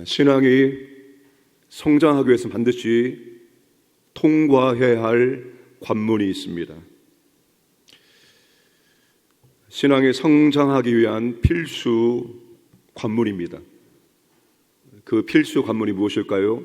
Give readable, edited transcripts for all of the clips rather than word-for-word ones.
신앙이 성장하기 위해서 반드시 통과해야 할 관문이 있습니다. 신앙이 성장하기 위한 필수 관문입니다. 그 필수 관문이 무엇일까요?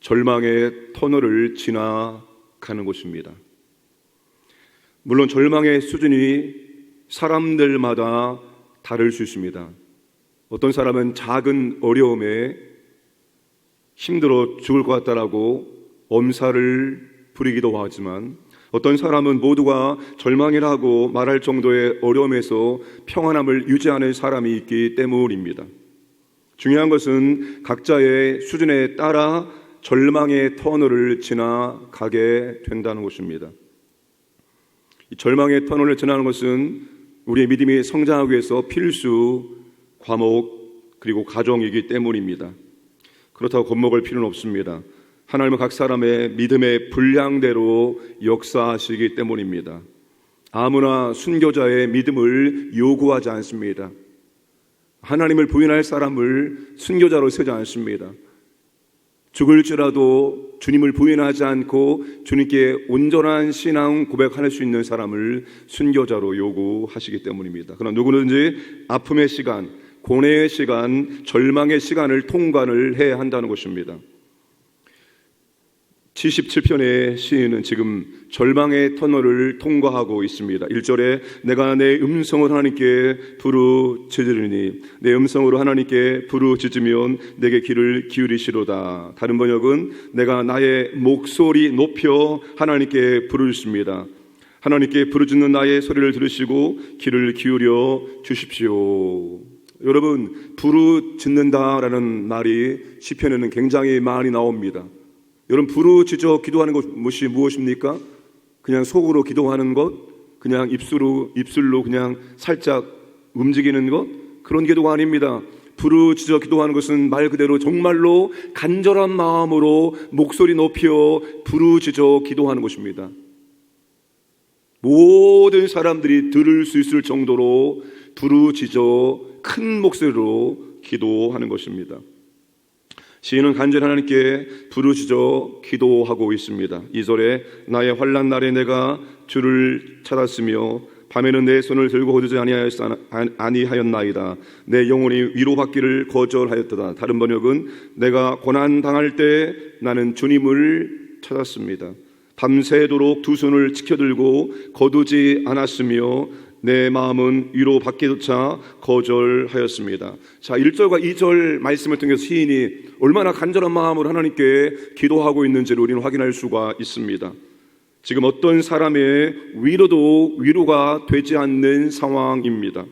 절망의 터널을 지나가는 것입니다. 물론 절망의 수준이 사람들마다 다를 수 있습니다. 어떤 사람은 작은 어려움에 힘들어 죽을 것 같다라고 엄살을 부리기도 하지만, 어떤 사람은 모두가 절망이라고 말할 정도의 어려움에서 평안함을 유지하는 사람이 있기 때문입니다. 중요한 것은 각자의 수준에 따라 절망의 터널을 지나가게 된다는 것입니다. 이 절망의 터널을 지나는 것은 우리의 믿음이 성장하기 위해서 필수 과목 그리고 과정이기 때문입니다. 그렇다고 겁먹을 필요는 없습니다. 하나님은 각 사람의 믿음의 분량대로 역사하시기 때문입니다. 아무나 순교자의 믿음을 요구하지 않습니다. 하나님을 부인할 사람을 순교자로 세지 않습니다. 죽을지라도 주님을 부인하지 않고 주님께 온전한 신앙 고백할 수 있는 사람을 순교자로 요구하시기 때문입니다. 그러나 누구든지 아픔의 시간, 고뇌의 시간, 절망의 시간을 통과를 해야 한다는 것입니다. 77편의 시인은 지금 절망의 터널을 통과하고 있습니다. 1절에 내가 내 음성을 하나님께 부르짖으리니 내 음성으로 하나님께 부르짖으면 내게 귀를 기울이시로다. 다른 번역은 내가 나의 목소리 높여 하나님께 부르짖습니다. 하나님께 부르짖는 나의 소리를 들으시고 귀를 기울여 주십시오. 여러분, 부르짖는다라는 말이 시편에는 굉장히 많이 나옵니다. 여러분, 부르짖어 기도하는 것이 무엇입니까? 그냥 속으로 기도하는 것, 그냥 입술로 그냥 살짝 움직이는 것, 그런 기도가 아닙니다. 부르짖어 기도하는 것은 말 그대로 정말로 간절한 마음으로 목소리 높여 부르짖어 기도하는 것입니다. 모든 사람들이 들을 수 있을 정도로 부르짖어 큰 목소리로 기도하는 것입니다. 시인은 간절히 하나님께 부르짖어 기도하고 있습니다. 2절에 나의 환난 날에 내가 주를 찾았으며 밤에는 내 손을 들고 거두지 아니하였나이다. 내 영혼이 위로받기를 거절하였도다. 다른 번역은 내가 고난 당할 때 나는 주님을 찾았습니다. 밤새도록 두 손을 지켜들고 거두지 않았으며 내 마음은 위로받기조차 거절하였습니다. 자, 1절과 2절 말씀을 통해서 시인이 얼마나 간절한 마음으로 하나님께 기도하고 있는지를 우리는 확인할 수가 있습니다. 지금 어떤 사람의 위로도 위로가 되지 않는 상황입니다.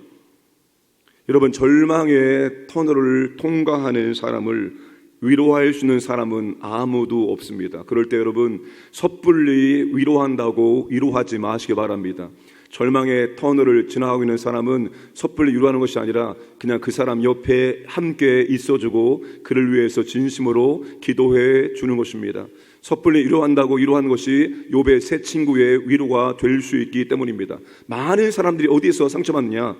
여러분, 절망의 터널을 통과하는 사람을 위로할 수 있는 사람은 아무도 없습니다. 그럴 때 여러분, 섣불리 위로한다고 위로하지 마시기 바랍니다. 절망의 터널을 지나가고 있는 사람은 섣불리 위로하는 것이 아니라 그냥 그 사람 옆에 함께 있어주고 그를 위해서 진심으로 기도해 주는 것입니다. 섣불리 위로한다고 위로하는 것이 욥의 세 친구의 위로가 될 수 있기 때문입니다. 많은 사람들이 어디에서 상처받느냐?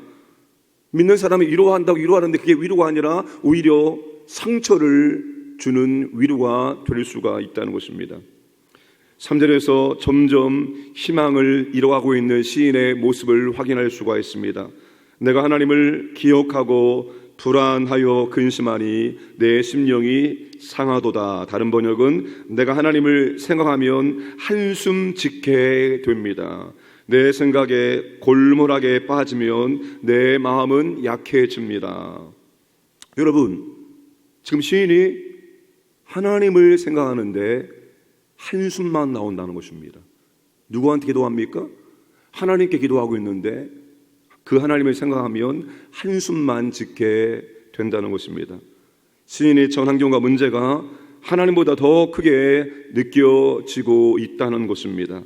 믿는 사람이 위로한다고 위로하는데 그게 위로가 아니라 오히려 상처를 주는 위로가 될 수가 있다는 것입니다. 3절에서 점점 희망을 잃어가고 있는 시인의 모습을 확인할 수가 있습니다. 내가 하나님을 기억하고 불안하여 근심하니 내 심령이 상하도다. 다른 번역은 내가 하나님을 생각하면 한숨 짓게 됩니다. 내 생각에 골몰하게 빠지면 내 마음은 약해집니다. 여러분, 지금 시인이 하나님을 생각하는데 한숨만 나온다는 것입니다. 누구한테 기도합니까? 하나님께 기도하고 있는데 그 하나님을 생각하면 한숨만 짓게 된다는 것입니다. 시인의 전 환경과 문제가 하나님보다 더 크게 느껴지고 있다는 것입니다.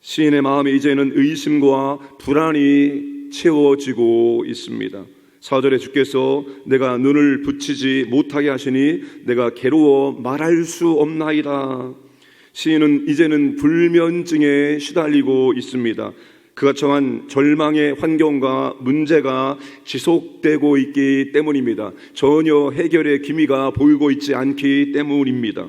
시인의 마음에 이제는 의심과 불안이 채워지고 있습니다. 4절에 주께서 내가 눈을 붙이지 못하게 하시니 내가 괴로워 말할 수 없나이다. 시인은 이제는 불면증에 시달리고 있습니다. 그가 처한 절망의 환경과 문제가 지속되고 있기 때문입니다. 전혀 해결의 기미가 보이고 있지 않기 때문입니다.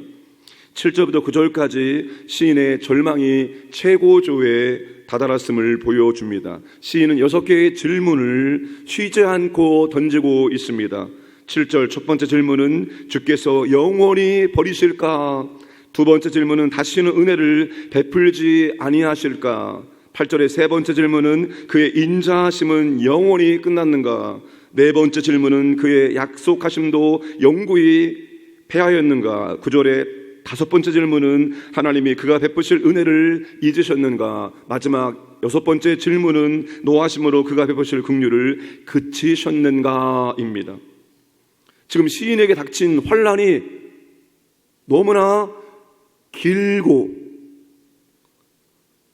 7절부터 9절까지 시인의 절망이 최고조에 다다랐음을 보여줍니다. 시인은 6개의 질문을 쉬지 않고 던지고 있습니다. 7절 첫 번째 질문은 주께서 영원히 버리실까? 두 번째 질문은 다시는 은혜를 베풀지 아니하실까? 8절의 세 번째 질문은 그의 인자하심은 영원히 끝났는가? 네 번째 질문은 그의 약속하심도 영구히 패하였는가? 9절의 다섯 번째 질문은 하나님이 그가 베푸실 은혜를 잊으셨는가? 마지막 여섯 번째 질문은 노하심으로 그가 베푸실 긍휼을 그치셨는가입니다. 지금 시인에게 닥친 환난이 너무나 길고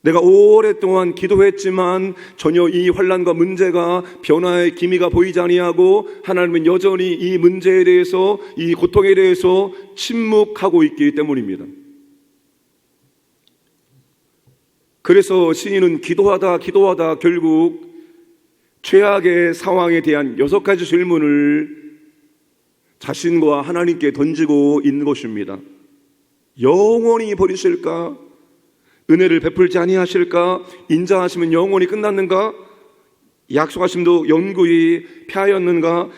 내가 오랫동안 기도했지만 전혀 이 환난과 문제가 변화의 기미가 보이지 아니하고 하나님은 여전히 이 문제에 대해서, 이 고통에 대해서 침묵하고 있기 때문입니다. 그래서 시인은 기도하다 결국 최악의 상황에 대한 6가지 질문을 자신과 하나님께 던지고 있는 것입니다. 영원히 버리실까? 은혜를 베풀지 아니하실까? 인자하시면 영원히 끝났는가? 약속하심도 영구히 패하였는가?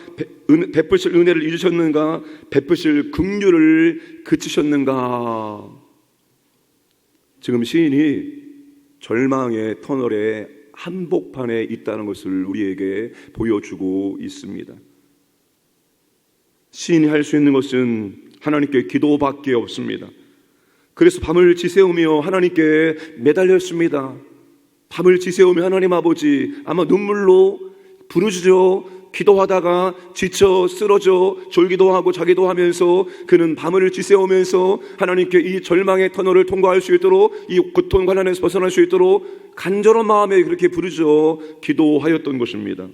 베푸실 은혜를 잊으셨는가? 베푸실 긍휼을 그치셨는가? 지금 시인이 절망의 터널의 한복판에 있다는 것을 우리에게 보여주고 있습니다. 시인이 할 수 있는 것은 하나님께 기도밖에 없습니다. 그래서 밤을 지새우며 하나님께 매달렸습니다. 밤을 지새우며 하나님 아버지, 아마 눈물로 부르짖어 기도하다가 지쳐 쓰러져 졸기도 하고 자기도 하면서 그는 밤을 지새우면서 하나님께 이 절망의 터널을 통과할 수 있도록, 이 고통 관련해서 벗어날 수 있도록 간절한 마음에 그렇게 부르짖어 기도하였던 것입니다.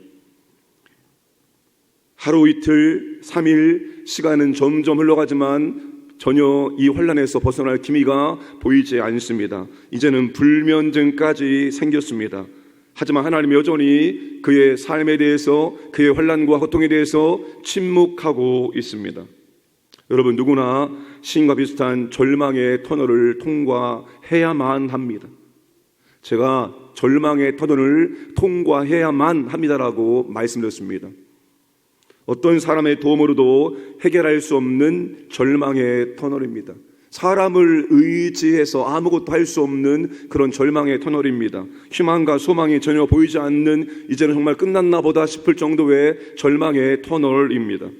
하루 이틀 3일 시간은 점점 흘러가지만 전혀 이 환난에서 벗어날 기미가 보이지 않습니다. 이제는 불면증까지 생겼습니다. 하지만 하나님 여전히 그의 삶에 대해서, 그의 환난과 고통에 대해서 침묵하고 있습니다. 여러분, 누구나 시인과 비슷한 절망의 터널을 통과해야만 합니다. 제가 절망의 터널을 통과해야만 합니다라고 말씀드렸습니다. 어떤 사람의 도움으로도 해결할 수 없는 절망의 터널입니다. 사람을 의지해서 아무것도 할 수 없는 그런 절망의 터널입니다. 희망과 소망이 전혀 보이지 않는, 이제는 정말 끝났나 보다 싶을 정도의 절망의 터널입니다.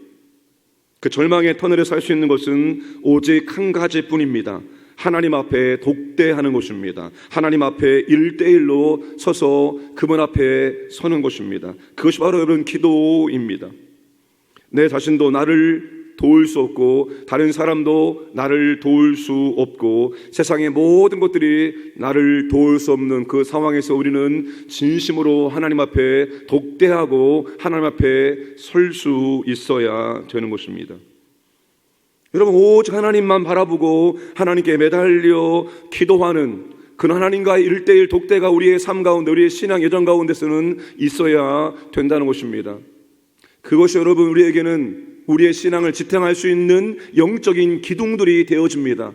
그 절망의 터널에서 할 수 있는 것은 오직 한 가지뿐입니다. 하나님 앞에 독대하는 것입니다. 하나님 앞에 1대1로 서서 그분 앞에 서는 것입니다. 그것이 바로 여러분 기도입니다. 내 자신도 나를 도울 수 없고 다른 사람도 나를 도울 수 없고 세상의 모든 것들이 나를 도울 수 없는 그 상황에서 우리는 진심으로 하나님 앞에 독대하고 하나님 앞에 설 수 있어야 되는 것입니다. 여러분, 오직 하나님만 바라보고 하나님께 매달려 기도하는 그 하나님과의 1대1 독대가 우리의 삶 가운데, 우리의 신앙 여정 가운데서는 있어야 된다는 것입니다. 그것이 여러분 우리에게는 우리의 신앙을 지탱할 수 있는 영적인 기둥들이 되어집니다.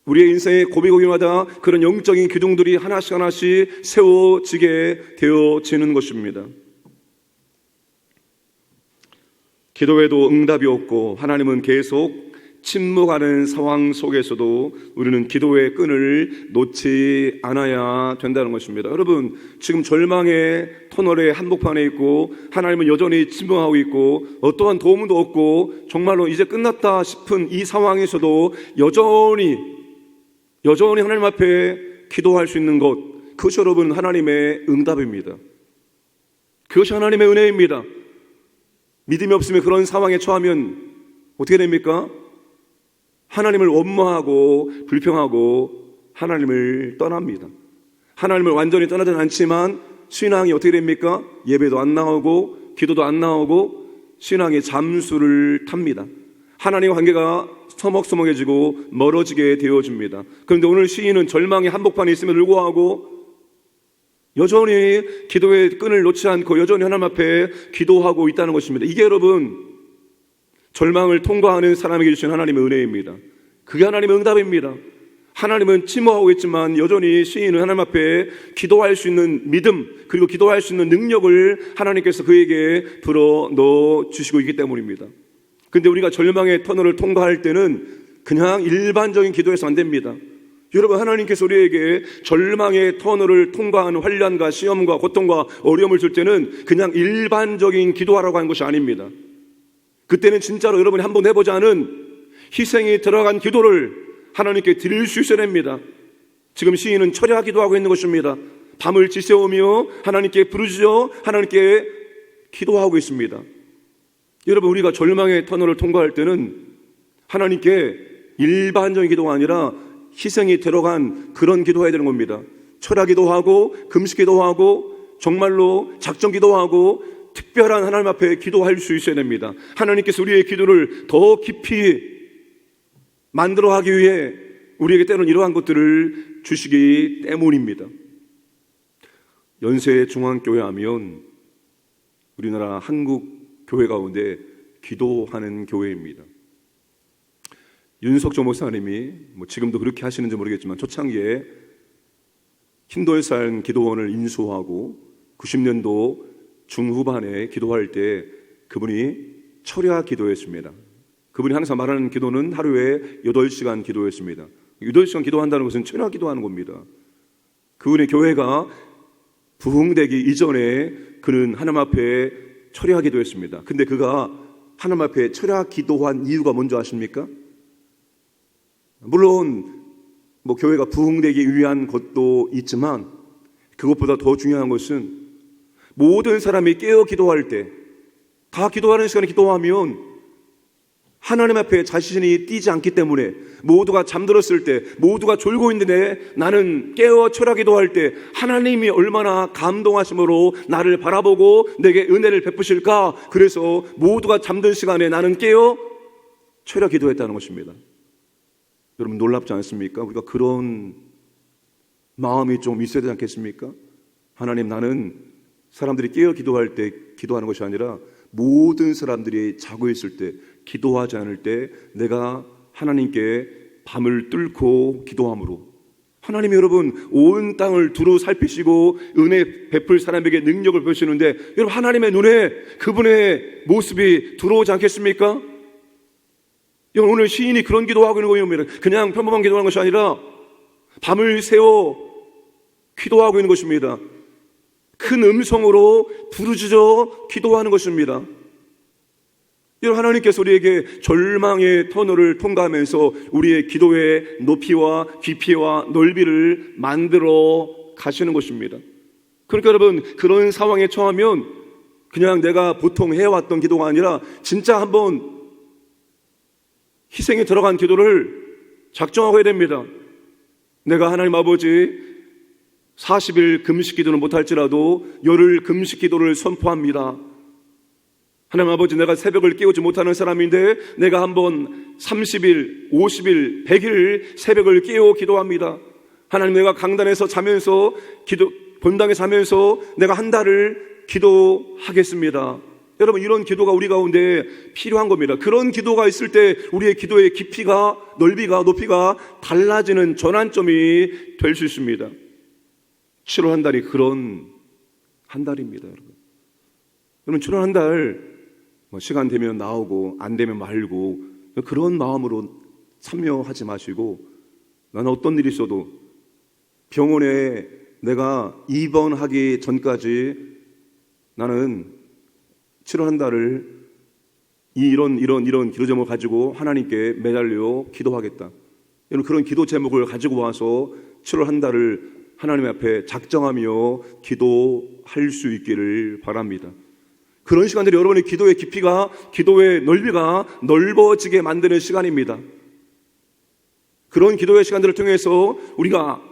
우리의 인생의 고비고비마다 그런 영적인 기둥들이 하나씩 세워지게 되어지는 것입니다. 기도에도 응답이 없고 하나님은 계속 침묵하는 상황 속에서도 우리는 기도의 끈을 놓지 않아야 된다는 것입니다. 여러분, 지금 절망의 터널의 한복판에 있고 하나님은 여전히 침묵하고 있고 어떠한 도움도 없고 정말로 이제 끝났다 싶은 이 상황에서도 여전히 하나님 앞에 기도할 수 있는 것, 그것이 여러분 하나님의 응답입니다. 그것이 하나님의 은혜입니다. 믿음이 없으면 그런 상황에 처하면 어떻게 됩니까? 하나님을 원망하고 불평하고 하나님을 떠납니다. 하나님을 완전히 떠나진 않지만 신앙이 어떻게 됩니까? 예배도 안 나오고 기도도 안 나오고 신앙의 잠수를 탑니다. 하나님과 관계가 서먹서먹해지고 멀어지게 되어집니다. 그런데 오늘 시인은 절망의 한복판에 있음에도 불구하고 여전히 기도의 끈을 놓지 않고 여전히 하나님 앞에 기도하고 있다는 것입니다. 이게 여러분 절망을 통과하는 사람에게 주신 하나님의 은혜입니다. 그게 하나님의 응답입니다. 하나님은 침묵하고 있지만 여전히 시인은 하나님 앞에 기도할 수 있는 믿음, 그리고 기도할 수 있는 능력을 하나님께서 그에게 불어 넣어 주시고 있기 때문입니다. 근데 우리가 절망의 터널을 통과할 때는 그냥 일반적인 기도해서 안 됩니다. 여러분, 하나님께서 우리에게 절망의 터널을 통과하는 환난과 시험과 고통과 어려움을 줄 때는 그냥 일반적인 기도하라고 하는 것이 아닙니다. 그때는 진짜로 여러분이 한번 해보지 않은 희생이 들어간 기도를 하나님께 드릴 수 있어야 됩니다. 지금 시인은 철야 기도하고 있는 것입니다. 밤을 지새우며 하나님께 부르짖어 하나님께 기도하고 있습니다. 여러분, 우리가 절망의 터널을 통과할 때는 하나님께 일반적인 기도가 아니라 희생이 들어간 그런 기도해야 되는 겁니다. 철야 기도하고 금식 기도하고 정말로 작정 기도하고 특별한 하나님 앞에 기도할 수 있어야 됩니다. 하나님께서 우리의 기도를 더 깊이 만들어 하기 위해 우리에게 때로는 이러한 것들을 주시기 때문입니다. 연세중앙교회 하면 우리나라 한국 교회 가운데 기도하는 교회입니다. 윤석조 목사님이 지금도 그렇게 하시는지 모르겠지만 초창기에 힌도에산 기도원을 인수하고 90년도 중후반에 기도할 때 그분이 철야 기도했습니다. 그분이 항상 말하는 기도는 하루에 8시간 기도했습니다. 8시간 기도한다는 것은 철야 기도하는 겁니다. 그분의 교회가 부흥되기 이전에 그는 하나님 앞에 철야 기도했습니다. 근데 그가 하나님 앞에 철야 기도한 이유가 뭔지 아십니까? 물론 교회가 부흥되기 위한 것도 있지만 그것보다 더 중요한 것은 모든 사람이 깨어 기도할 때, 다 기도하는 시간에 기도하면 하나님 앞에 자신이 뛰지 않기 때문에 모두가 잠들었을 때, 모두가 졸고 있는데 나는 깨어 철야 기도할 때 하나님이 얼마나 감동하심으로 나를 바라보고 내게 은혜를 베푸실까. 그래서 모두가 잠든 시간에 나는 깨어 철야 기도했다는 것입니다. 여러분, 놀랍지 않습니까? 우리가 그런 마음이 좀 있어야 되지 않겠습니까? 하나님, 나는 사람들이 깨어 기도할 때 기도하는 것이 아니라 모든 사람들이 자고 있을 때, 기도하지 않을 때 내가 하나님께 밤을 뚫고 기도함으로 하나님이 여러분 온 땅을 두루 살피시고 은혜 베풀 사람에게 능력을 보시는데, 여러분 하나님의 눈에 그분의 모습이 들어오지 않겠습니까? 여러분, 오늘 시인이 그런 기도하고 있는 거예요. 그냥 평범한 기도하는 것이 아니라 밤을 새워 기도하고 있는 것입니다. 큰 음성으로 부르짖어 기도하는 것입니다. 여러분, 하나님께서 우리에게 절망의 터널을 통과하면서 우리의 기도의 높이와 깊이와 넓이를 만들어 가시는 것입니다. 그러니까 여러분, 그런 상황에 처하면 그냥 내가 보통 해왔던 기도가 아니라 진짜 한번 희생에 들어간 기도를 작정하고 해야 됩니다. 내가 하나님 아버지 40일 금식 기도는 못할지라도 열흘 금식 기도를 선포합니다. 하나님 아버지, 내가 새벽을 깨우지 못하는 사람인데 내가 한번 30일, 50일, 100일 새벽을 깨워 기도합니다. 하나님, 내가 강단에서 자면서 본당에 자면서 내가 한 달을 기도하겠습니다. 여러분, 이런 기도가 우리 가운데 필요한 겁니다. 그런 기도가 있을 때 우리의 기도의 깊이가, 넓이가, 높이가 달라지는 전환점이 될 수 있습니다. 7월 한 달이 그런 한 달입니다. 여러분, 7월 한 달 시간 되면 나오고 안 되면 말고 그런 마음으로 참여하지 마시고, 나는 어떤 일이 있어도 병원에 내가 입원하기 전까지 나는 7월 한 달을 이런 기도 제목을 가지고 하나님께 매달려 기도하겠다. 여러분, 그런 기도 제목을 가지고 와서 7월 한 달을 하나님 앞에 작정하며 기도할 수 있기를 바랍니다. 그런 시간들이 여러분의 기도의 깊이가, 기도의 넓이가 넓어지게 만드는 시간입니다. 그런 기도의 시간들을 통해서 우리가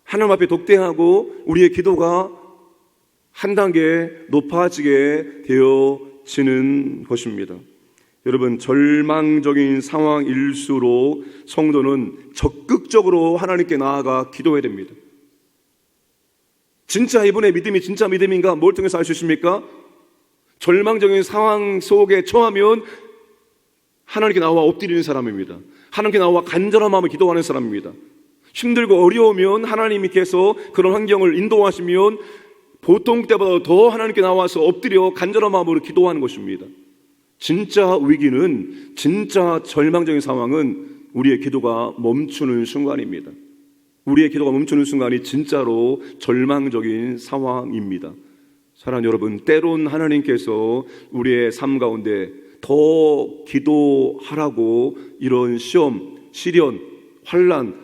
하나님 앞에 독대하고 우리의 기도가 한 단계 높아지게 되어지는 것입니다. 여러분, 절망적인 상황일수록 성도는 적극적으로 하나님께 나아가 기도해야 됩니다. 진짜 이분의 믿음이 진짜 믿음인가? 뭘 통해서 알 수 있습니까? 절망적인 상황 속에 처하면 하나님께 나와 엎드리는 사람입니다. 하나님께 나와 간절한 마음을 기도하는 사람입니다. 힘들고 어려우면 하나님께서 그런 환경을 인도하시면 보통 때보다 더 하나님께 나와서 엎드려 간절한 마음으로 기도하는 것입니다. 진짜 위기는, 진짜 절망적인 상황은 우리의 기도가 멈추는 순간입니다. 우리의 기도가 멈추는 순간이 진짜로 절망적인 상황입니다. 사랑하는 여러분, 때론 하나님께서 우리의 삶 가운데 더 기도하라고 이런 시험, 시련, 환난,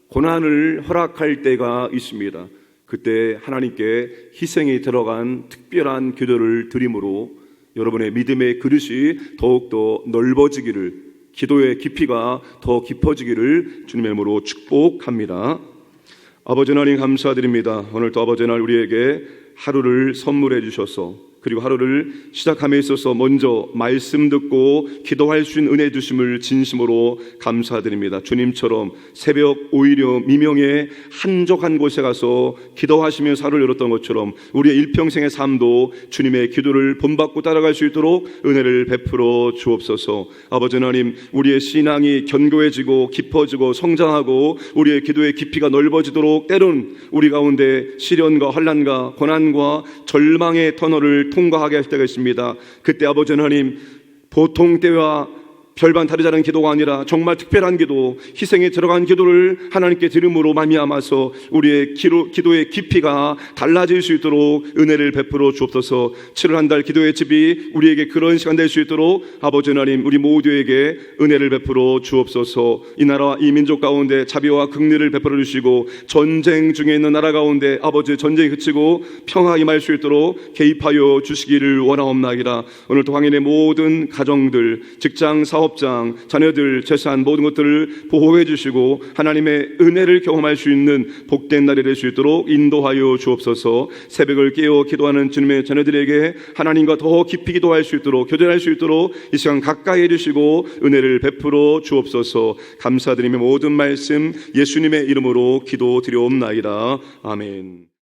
고난을 허락할 때가 있습니다. 그때 하나님께 희생이 들어간 특별한 기도를 드림으로 여러분의 믿음의 그릇이 더욱더 넓어지기를, 기도의 깊이가 더 깊어지기를 주님의 이름으로 축복합니다. 아버지 하나님 감사드립니다. 오늘도 아버지 하나님 우리에게 하루를 선물해 주셔서, 그리고 하루를 시작함에 있어서 먼저 말씀 듣고 기도할 수 있는 은혜 주심을 진심으로 감사드립니다. 주님처럼 새벽 오히려 미명에 한적한 곳에 가서 기도하시면서 하루를 열었던 것처럼 우리의 일평생의 삶도 주님의 기도를 본받고 따라갈 수 있도록 은혜를 베풀어 주옵소서. 아버지 하나님, 우리의 신앙이 견고해지고 깊어지고 성장하고 우리의 기도의 깊이가 넓어지도록 때론 우리 가운데 시련과 환난과 고난과 절망의 터널을 통과하게 할 때가 있습니다. 그때 아버지 하나님, 보통 때와 별반 다르지 않은 기도가 아니라 정말 특별한 기도, 희생에 들어간 기도를 하나님께 드림으로 말미암아서 우리의 기도의 깊이가 달라질 수 있도록 은혜를 베풀어 주옵소서. 7월 한 달 기도의 집이 우리에게 그런 시간 될 수 있도록 아버지 하나님, 우리 모두에게 은혜를 베풀어 주옵소서. 이 나라와 이 민족 가운데 자비와 긍휼을 베풀어 주시고 전쟁 중에 있는 나라 가운데 아버지 전쟁이 그치고 평화 임할 수 있도록 개입하여 주시기를 원하옵나이다. 오늘도 황인의 모든 가정들, 직장, 사업 자녀들, 재산 모든 것들을 보호해 주시고 하나님의 은혜를 경험할 수 있는 복된 날이 될 수 있도록 인도하여 주옵소서. 새벽을 깨어 기도하는 주님의 자녀들에게 하나님과 더 깊이 기도할 수 있도록, 교제할 수 있도록 이 시간 가까이 해주시고 은혜를 베풀어 주옵소서. 감사드리며 모든 말씀 예수님의 이름으로 기도드려옵나이다. 아멘.